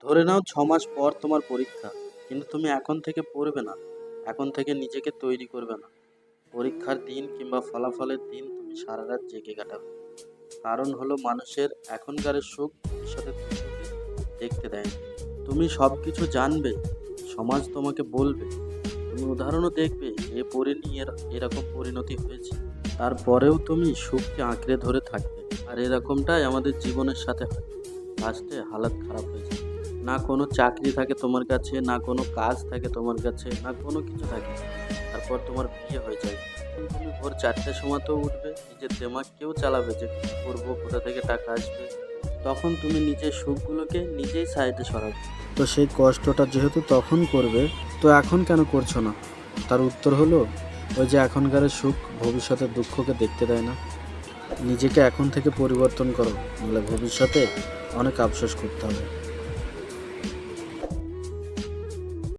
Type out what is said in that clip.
ধরে নাও 6 মাস পর তোমার পরীক্ষা, কিন্তু তুমি এখন থেকে পড়বে না, এখন থেকে নিজেকে তৈরি করবে না। পরীক্ষার দিন কিংবা ফলাফলের দিন তুমি সারা রাত জেগে কাটাবে। কারণ হলো মানুষের এখনকারের সুখ ভবিষ্যতের দুঃখকে দেখতে দেয় না। তুমি সব কিছু জানবে, সমাজ তোমাকে বলবে, তুমি উদাহরণও দেখবে এ পড়েনি এরকম পরিণতি হয়েছে। তারপরেও তুমি সুখকে আঁকড়ে ধরে থাকবে। আর এরকমটাই আমাদের জীবনের সাথে হয়। লাস্টে হালাত খারাপ হয়ে যায়। না কোনো চাকরি থাকে তোমার কাছে, না কোনো কাজ থাকে তোমার কাছে, না কোনো কিছু থাকে। তারপর তোমার বিয়ে হয়ে যায়। তুমি ভোর 4টের সময়তেও উঠবে, নিজের দিমাগকেও চালাবে যে কী করবো, কোথা থেকে টাকা আসবে। তখন তুমি নিজের সুখগুলোকে নিজেই সাইডে সরাবে। তো সেই কষ্টটা যেহেতু তখন করবে, তো এখন কেন করছো না? তার উত্তর হলো, ওই যে এখনকারের সুখ ভবিষ্যতের দুঃখকে দেখতে দেয় না। নিজেকে এখন থেকে পরিবর্তন করো, নাহলে ভবিষ্যতে অনেক আফসোস করতে হবে।